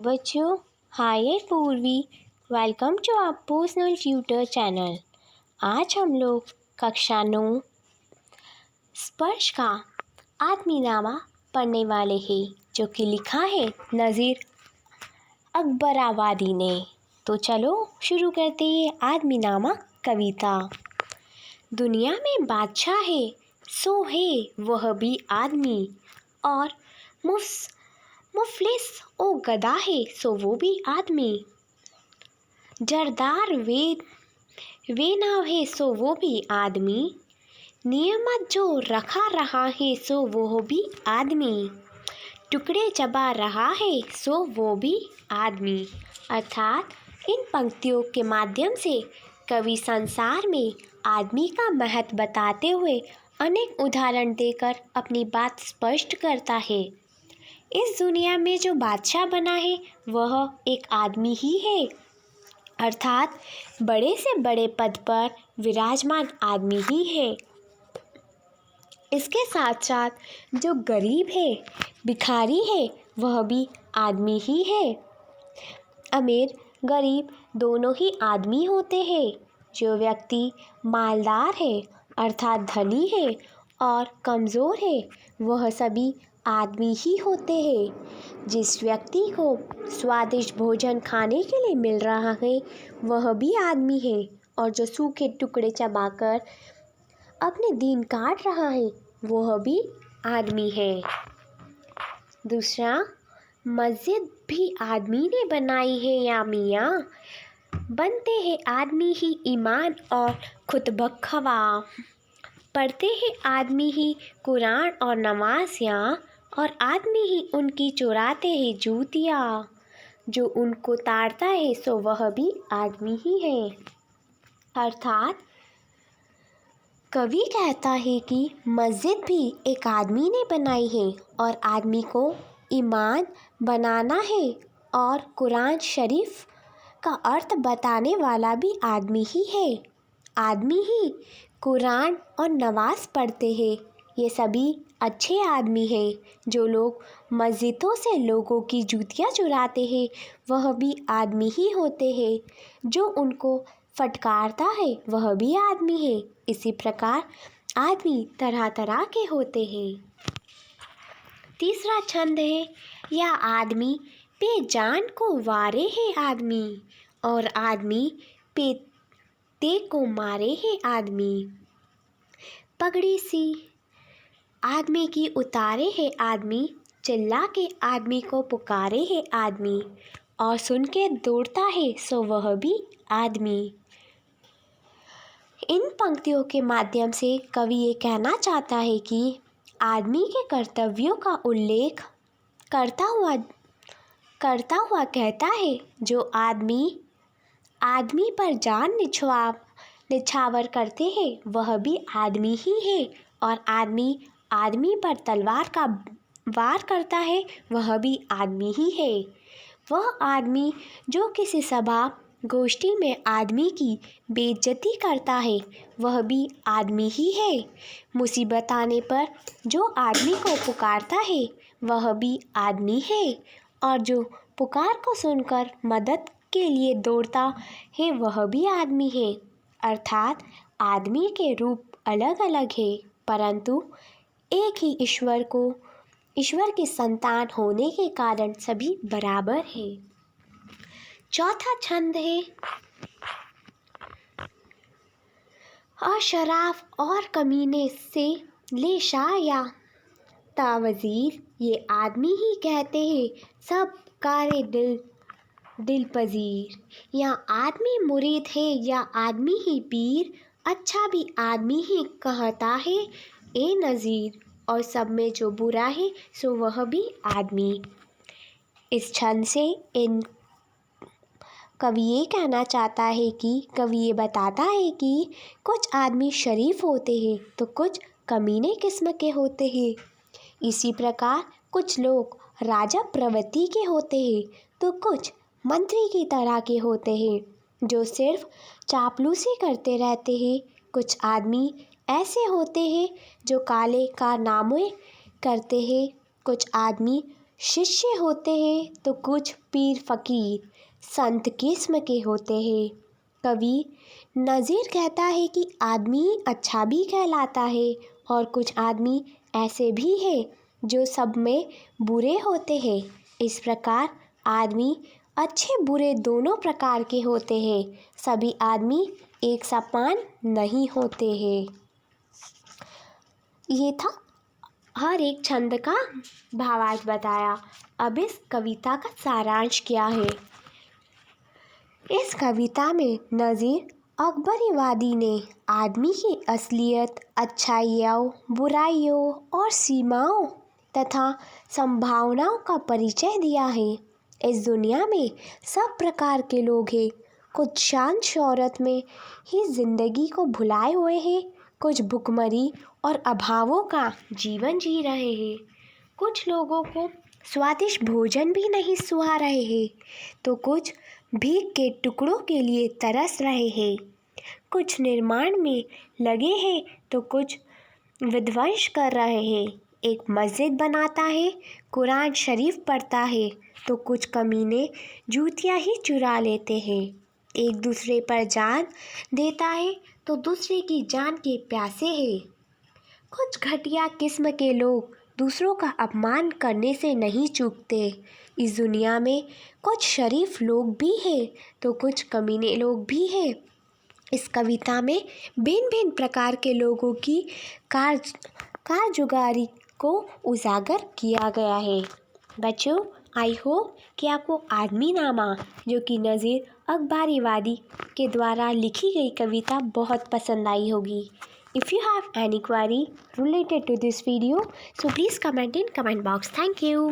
बच्चों, hi Purvi. Welcome to our personal tutor channel. आज हम लोग कक्षा 9 स्पर्श का आदमीनामा पढ़ने वाले हैं, जो कि लिखा है नज़ीर अकबराबादी ने। तो चलो शुरू करते हैं आदमीनामा कविता। दुनिया में बादशाह है सो है वह भी आदमी, और मुफलिस ओ गधा है सो वो भी आदमी। जरदार वे नाव है सो वो भी आदमी। नियमत जो रखा रहा है सो वो भी आदमी। टुकड़े चबा रहा है सो वो भी आदमी। अर्थात इन पंक्तियों के माध्यम से कवि संसार में आदमी का महत्व बताते हुए अनेक उदाहरण देकर अपनी बात स्पष्ट करता है। इस दुनिया में जो बादशाह बना है वह एक आदमी ही है, अर्थात बड़े से बड़े पद पर विराजमान आदमी ही है। इसके साथ साथ जो गरीब है, भिखारी है, वह भी आदमी ही है। अमीर गरीब दोनों ही आदमी होते हैं। जो व्यक्ति मालदार है अर्थात धनी है और कमज़ोर है, वह सभी आदमी ही होते हैं। जिस व्यक्ति को स्वादिष्ट भोजन खाने के लिए मिल रहा है वह भी आदमी है, और जो सूखे टुकड़े चबाकर अपने दिन काट रहा है वह भी आदमी है। दूसरा, मस्जिद भी आदमी ने बनाई है या मियाँ, बनते हैं आदमी ही ईमान और खुतबख्तवा। पढ़ते हैं आदमी ही कुरान और नमाज यहाँ, और आदमी ही उनकी चुराते हैं जूतियाँ। जो उनको ताड़ता है सो वह भी आदमी ही है। अर्थात कवि कहता है कि मस्जिद भी एक आदमी ने बनाई है, और आदमी को ईमान बनाना है, और कुरान शरीफ का अर्थ बताने वाला भी आदमी ही है। आदमी ही कुरान और नमाज पढ़ते हैं। ये सभी अच्छे आदमी हैं। जो लोग मस्जिदों से लोगों की जूतियाँ चुराते हैं वह भी आदमी ही होते हैं। जो उनको फटकारता है वह भी आदमी है। इसी प्रकार आदमी तरह तरह के होते हैं। तीसरा छंद है, या आदमी पे जान को वारे है आदमी, और आदमी पे ते को मारे है आदमी। पगड़ी सी आदमी की उतारे है आदमी, चिल्ला के आदमी को पुकारे है आदमी, और सुन के दौड़ता है सो वह भी आदमी। इन पंक्तियों के माध्यम से कवि ये कहना चाहता है कि आदमी के कर्तव्यों का उल्लेख करता हुआ कहता है, जो आदमी पर जान निछावर करते हैं वह भी आदमी ही है, और आदमी पर तलवार का वार करता है वह भी आदमी ही है। वह आदमी जो किसी सभा गोष्ठी में आदमी की बेइज्जती करता है वह भी आदमी ही है। मुसीबत आने पर जो आदमी को पुकारता है वह भी आदमी है, और जो पुकार को सुनकर मदद के लिए दौड़ता है वह भी आदमी है। अर्थात आदमी के रूप अलग अलग है, परंतु एक ही ईश्वर की संतान होने के कारण सभी बराबर है। चौथा छंद है, अशराफ और कमीने से ले शाह या तावजीर, ये आदमी ही कहते हैं सब कारे दिल पजीर। या आदमी मुरीद है या आदमी ही पीर, अच्छा भी आदमी ही कहता है ए नज़ीर, और सब में जो बुरा है सो वह भी आदमी। इस छंद से कवि ये कहना चाहता है कि कवि ये बताता है कि कुछ आदमी शरीफ होते हैं तो कुछ कमीने किस्म के होते हैं। इसी प्रकार कुछ लोग राजा प्रवृत्ति के होते हैं तो कुछ मंत्री की तरह के होते हैं, जो सिर्फ चापलूसी करते रहते हैं। कुछ आदमी ऐसे होते हैं जो काले कारनामे करते हैं। कुछ आदमी शिष्य होते हैं तो कुछ पीर फकीर संत किस्म के होते हैं। कवि नज़ीर कहता है कि आदमी अच्छा भी कहलाता है और कुछ आदमी ऐसे भी हैं जो सब में बुरे होते हैं। इस प्रकार आदमी अच्छे बुरे दोनों प्रकार के होते हैं। सभी आदमी एक समान नहीं होते हैं। ये था हर एक छंद का भावार्थ बताया। अब इस कविता का सारांश क्या है? इस कविता में नज़ीर अकबरीवादी ने आदमी की असलियत, अच्छाइयों, बुराइयों और सीमाओं तथा संभावनाओं का परिचय दिया है। इस दुनिया में सब प्रकार के लोग हैं। कुछ शान शौहरत में ही जिंदगी को भुलाए हुए हैं, कुछ भुखमरी और अभावों का जीवन जी रहे हैं, कुछ लोगों को स्वादिष्ट भोजन भी नहीं सुहा रहे हैं, तो कुछ भीख के टुकड़ों के लिए तरस रहे हैं, कुछ निर्माण में लगे हैं तो कुछ विध्वंस कर रहे हैं। एक मस्जिद बनाता है, कुरान शरीफ पढ़ता है, तो कुछ कमीने जूतियाँ ही चुरा लेते हैं। एक दूसरे पर जान देता है तो दूसरे की जान के प्यासे हैं। कुछ घटिया किस्म के लोग दूसरों का अपमान करने से नहीं चूकते। इस दुनिया में कुछ शरीफ लोग भी हैं तो कुछ कमीने लोग भी हैं। इस कविता में भिन्न भिन्न प्रकार के लोगों की कारगुजारी को उजागर किया गया है। बच्चों, आई होप कि आपको आदमी नामा जो कि नज़ीर अकबरीवादी के द्वारा लिखी गई कविता बहुत पसंद आई होगी। If you have any query related to this video, so please comment in comment box. Thank you.